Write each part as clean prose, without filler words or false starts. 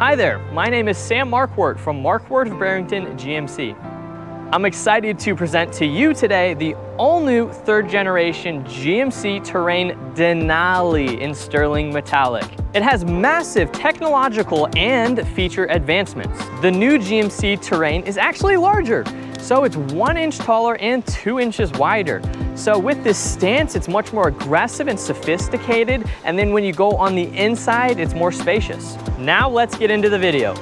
Hi there, my name is Sam Marquardt from Marquardt Barrington GMC. I'm excited to present to you today the all-new third generation GMC Terrain Denali in sterling metallic. It has massive technological and feature advancements. The new GMC Terrain is actually larger, so it's 1 inch taller and 2 inches wider. So with this stance, it's much more aggressive and sophisticated, and then when you go on the inside, it's more spacious. Now let's get into the video.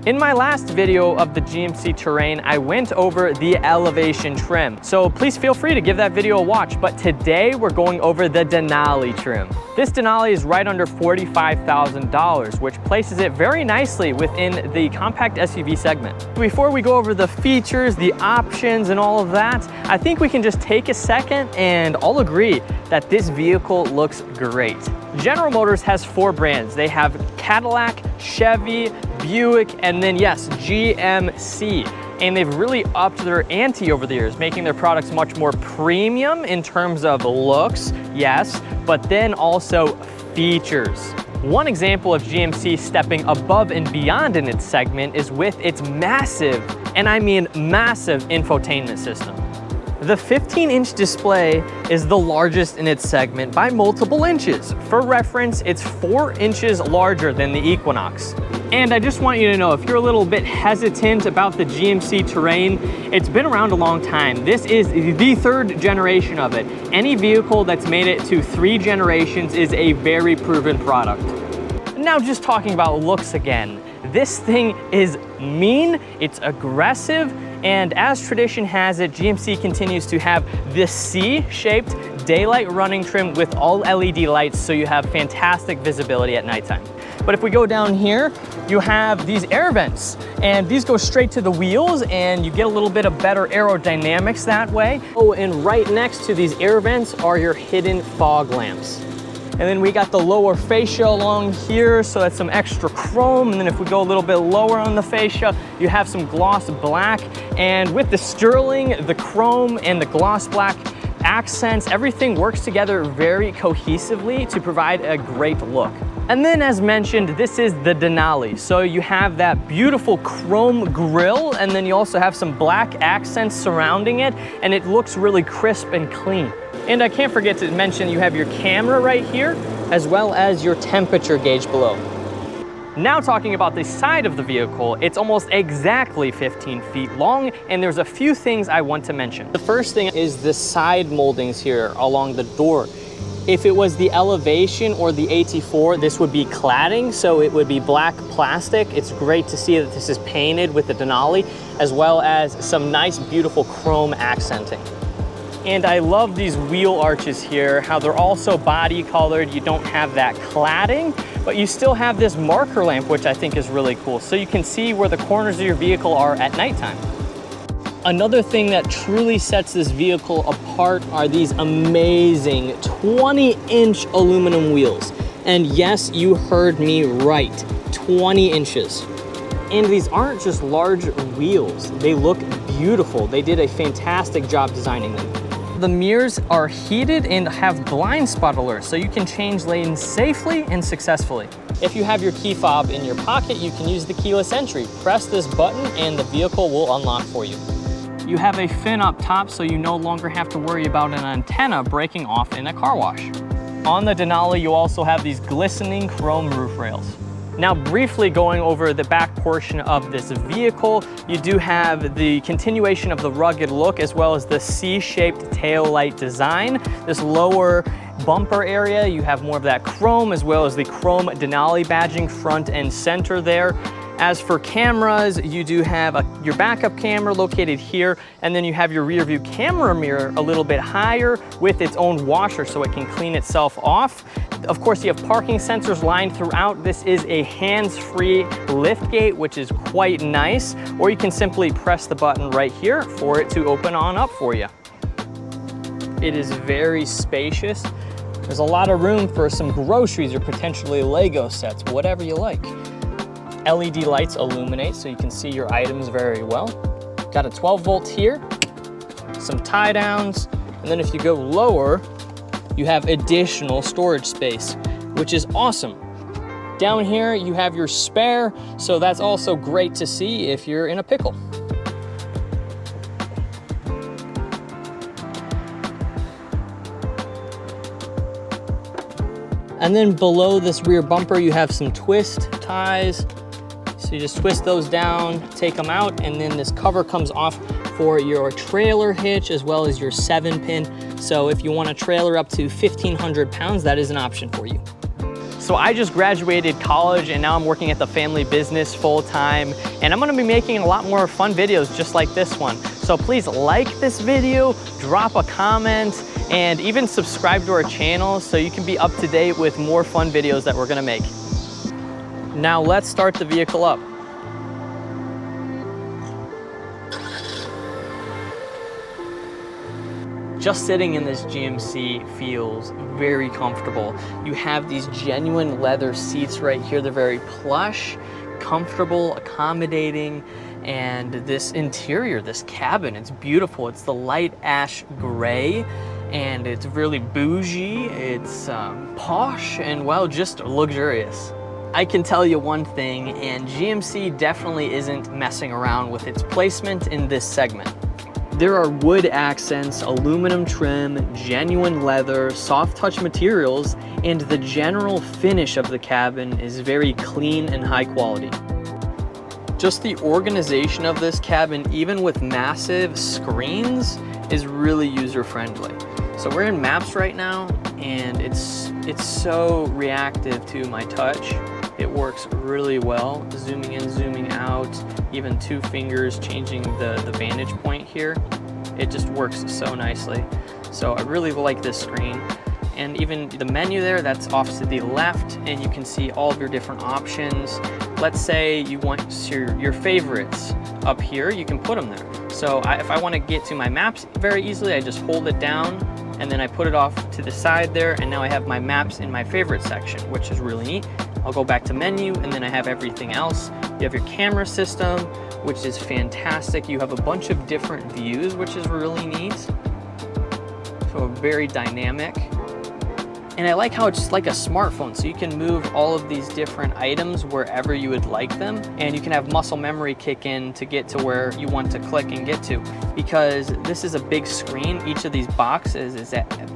In my last video of the GMC Terrain, I went over the elevation trim. So please feel free to give that video a watch, but today we're going over the Denali trim. This Denali is right under $45,000, which places it very nicely within the compact SUV segment. Before we go over the features, the options, and all of that, I think we can just take a second and all agree that this vehicle looks great. General Motors has 4 brands. They have Cadillac, Chevy, Buick, and then yes, GMC. And they've really upped their ante over the years, making their products much more premium in terms of looks, yes, but then also features. One example of GMC stepping above and beyond in its segment is with its massive, and I mean massive, infotainment system. The 15-inch display is the largest in its segment by multiple inches. For reference, it's 4 inches larger than the Equinox. And I just want you to know, if you're a little bit hesitant about the GMC Terrain, it's been around a long time. This is the 3rd generation of it. Any vehicle that's made it to 3 generations is a very proven product. Now just talking about looks again. This thing is mean, it's aggressive, and as tradition has it, GMC continues to have this C-shaped daylight running trim with all LED lights, so you have fantastic visibility at nighttime. But if we go down here, you have these air vents, and these go straight to the wheels, and you get a little bit of better aerodynamics that way. Oh, and right next to these air vents are your hidden fog lamps. And then we got the lower fascia along here, so that's some extra chrome. And then if we go a little bit lower on the fascia, you have some gloss black. And with the sterling, the chrome, and the gloss black accents, everything works together very cohesively to provide a great look. And then as mentioned, this is the Denali. So you have that beautiful chrome grille, and then you also have some black accents surrounding it, and it looks really crisp and clean. And I can't forget to mention you have your camera right here, as well as your temperature gauge below. Now talking about the side of the vehicle, it's almost exactly 15 feet long, and there's a few things I want to mention. The first thing is the side moldings here along the door. If it was the Elevation or the AT4, this would be cladding, so it would be black plastic. It's great to see that this is painted with the Denali, as well as some nice, beautiful chrome accenting. And I love these wheel arches here, how they're also body colored. You don't have that cladding, but you still have this marker lamp, which I think is really cool. So you can see where the corners of your vehicle are at nighttime. Another thing that truly sets this vehicle apart are these amazing 20-inch aluminum wheels. And yes, you heard me right, 20 inches. And these aren't just large wheels, they look beautiful. They did a fantastic job designing them. The mirrors are heated and have blind spot alerts, so you can change lanes safely and successfully. If you have your key fob in your pocket, you can use the keyless entry. Press this button and the vehicle will unlock for you. You have a fin up top, so you no longer have to worry about an antenna breaking off in a car wash. On the Denali, you also have these glistening chrome roof rails. Now briefly going over the back portion of this vehicle, you do have the continuation of the rugged look as well as the C-shaped tail light design. This lower bumper area, you have more of that chrome as well as the chrome Denali badging front and center there. As for cameras, you do have your backup camera located here, and then you have your rear view camera mirror a little bit higher with its own washer so it can clean itself off. Of course, you have parking sensors lined throughout. This is a hands-free lift gate, which is quite nice, or you can simply press the button right here for it to open on up for you. It is very spacious. There's a lot of room for some groceries or potentially Lego sets, whatever you like. LED lights illuminate so you can see your items very well. Got a 12 volt here, some tie downs, and then if you go lower, you have additional storage space, which is awesome. Down here, you have your spare, so that's also great to see if you're in a pickle. And then below this rear bumper, you have some twist ties. So you just twist those down, take them out, and then this cover comes off for your trailer hitch as well as your 7-pin. So if you want a trailer up to 1,500 pounds, that is an option for you. So I just graduated college and now I'm working at the family business full time, and I'm gonna be making a lot more fun videos just like this one. So please like this video, drop a comment, and even subscribe to our channel so you can be up to date with more fun videos that we're gonna make. Now let's start the vehicle up. Just sitting in this GMC feels very comfortable. You have these genuine leather seats right here. They're very plush, comfortable, accommodating, and this interior, this cabin, it's beautiful. It's the light ash gray, and it's really bougie. It's posh and, well, just luxurious. I can tell you one thing, and GMC definitely isn't messing around with its placement in this segment. There are wood accents, aluminum trim, genuine leather, soft touch materials, and the general finish of the cabin is very clean and high quality. Just the organization of this cabin, even with massive screens, is really user-friendly. So we're in maps right now, and it's so reactive to my touch. It works really well, zooming in, zooming out, even 2 fingers changing the vantage point here. It just works so nicely. So I really like this screen. And even the menu there, that's off to the left, and you can see all of your different options. Let's say you want your favorites up here, you can put them there. So if I want to get to my maps very easily, I just hold it down, and then I put it off to the side there, and now I have my maps in my favorite section, which is really neat. I'll go back to menu, and then I have everything else. You have your camera system, which is fantastic. You have a bunch of different views, which is really neat. So very dynamic. And I like how it's like a smartphone, so you can move all of these different items wherever you would like them, and you can have muscle memory kick in to get to where you want to click and get to. Because this is a big screen, each of these boxes is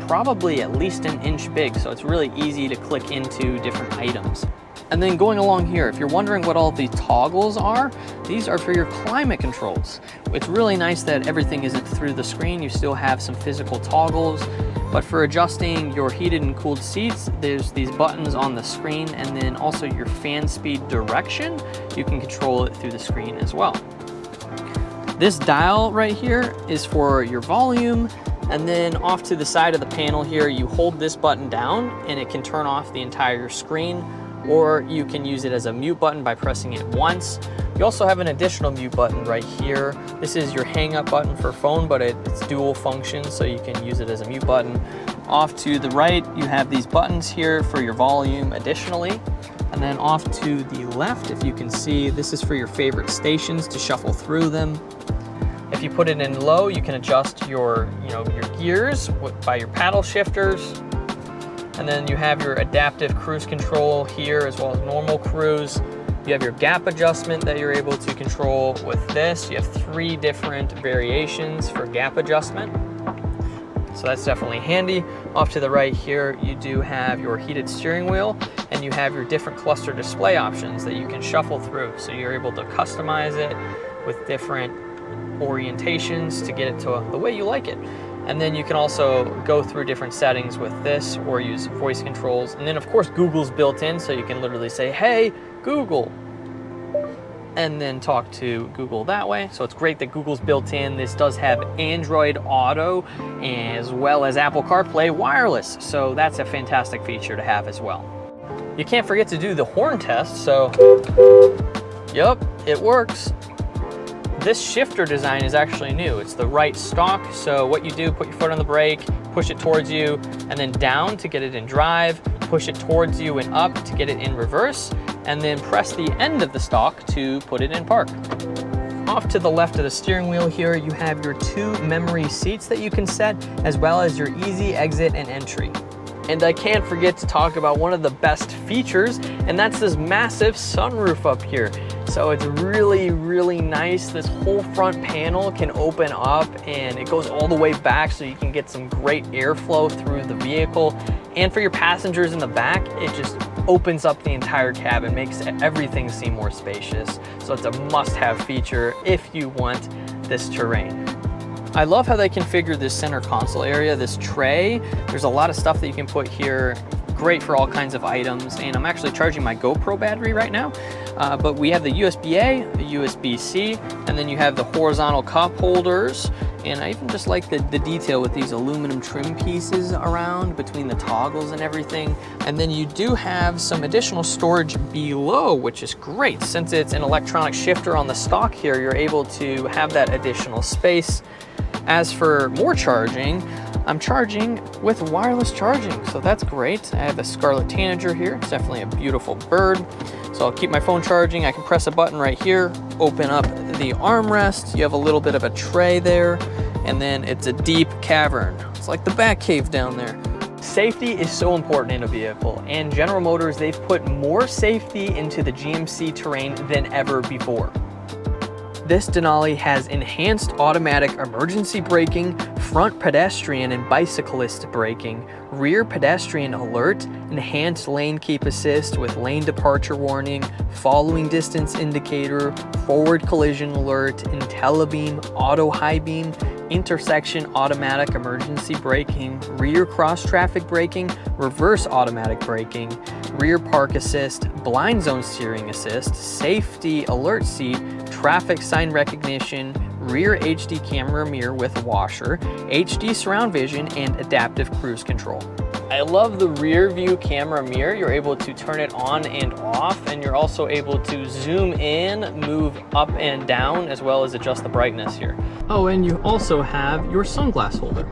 probably at least an inch big, so it's really easy to click into different items. And then going along here, if you're wondering what all these toggles are, these are for your climate controls. It's really nice that everything isn't through the screen. You still have some physical toggles, but for adjusting your heated and cooled seats, there's these buttons on the screen, and then also your fan speed direction, you can control it through the screen as well. This dial right here is for your volume, and then off to the side of the panel here, you hold this button down and it can turn off the entire screen, or you can use it as a mute button by pressing it once. You also have an additional mute button right here. This is your hang up button for phone, but it's dual function, so you can use it as a mute button. Off to the right, you have these buttons here for your volume additionally. And then off to the left, if you can see, this is for your favorite stations to shuffle through them. If you put it in low, you can adjust your gears by your paddle shifters. And then you have your adaptive cruise control here, as well as normal cruise. You have your gap adjustment that you're able to control with this. You have 3 different variations for gap adjustment. So that's definitely handy. Off to the right here, you do have your heated steering wheel, and you have your different cluster display options that you can shuffle through. So you're able to customize it with different orientations to get it to the way you like it. And then you can also go through different settings with this, or use voice controls. And then of course Google's built in, so you can literally say, "Hey, Google," and then talk to Google that way. So it's great that Google's built in. This does have Android Auto as well as Apple CarPlay wireless. So that's a fantastic feature to have as well. You can't forget to do the horn test. So, yep, it works. this shifter design is actually new. It's the right stalk, so what you do, put your foot on the brake, push it towards you, and then down to get it in drive, push it towards you and up to get it in reverse, and then press the end of the stalk to put it in park. Off to the left of the steering wheel here, you have your 2 memory seats that you can set, as well as your easy exit and entry. And I can't forget to talk about one of the best features, and that's this massive sunroof up here. So it's really, really nice. This whole front panel can open up and it goes all the way back so you can get some great airflow through the vehicle. And for your passengers in the back, it just opens up the entire cabin, makes everything seem more spacious. So it's a must-have feature if you want this Terrain. I love how they configure this center console area, this tray. There's a lot of stuff that you can put here, great for all kinds of items. And I'm actually charging my GoPro battery right now. But we have the USB-A, the USB-C, and then you have the horizontal cup holders. And I even just like the detail with these aluminum trim pieces around between the toggles and everything. And then you do have some additional storage below, which is great. Since it's an electronic shifter on the stalk here, you're able to have that additional space. As for more charging, I'm charging with wireless charging, so that's great. I have a Scarlet Tanager here. It's definitely a beautiful bird. So I'll keep my phone charging. I can press a button right here, open up the armrest. You have a little bit of a tray there, and then it's a deep cavern. It's like the Batcave down there. Safety is so important in a vehicle, and General Motors, they've put more safety into the GMC Terrain than ever before. This Denali has enhanced automatic emergency braking, front pedestrian and bicyclist braking, rear pedestrian alert, enhanced lane keep assist with lane departure warning, following distance indicator, forward collision alert, IntelliBeam, auto high beam, intersection automatic emergency braking, rear cross traffic braking, reverse automatic braking, rear park assist, blind zone steering assist, safety alert seat, traffic sign recognition, rear HD camera mirror with washer, HD surround vision, and adaptive cruise control. I love the rear view camera mirror. You're able to turn it on and off, and you're also able to zoom in, move up and down, as well as adjust the brightness here. Oh, and you also have your sunglass holder.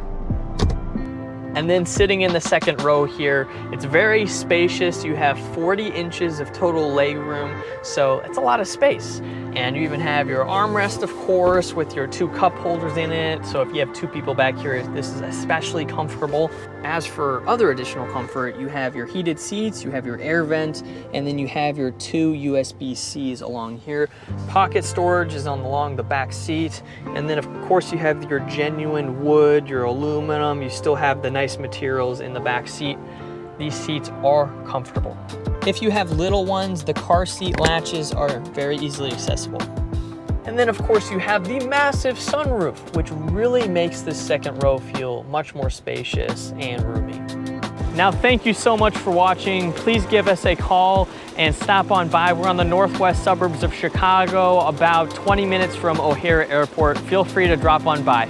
And then sitting in the second row here, it's very spacious. You have 40 inches of total leg room, so it's a lot of space. And you even have your armrest, of course, with your 2 cup holders in it. So if you have 2 people back here, this is especially comfortable. As for other additional comfort, you have your heated seats, you have your air vent, and then you have your 2 USB-Cs along here. Pocket storage is along the back seat. And then of course you have your genuine wood, your aluminum, you still have the nice materials in the back seat. These seats are comfortable. If you have little ones, the car seat latches are very easily accessible. And then of course you have the massive sunroof, which really makes this second row feel much more spacious and roomy. Now, thank you so much for watching. Please give us a call and stop on by. We're on the northwest suburbs of Chicago, about 20 minutes from O'Hare Airport. Feel free to drop on by.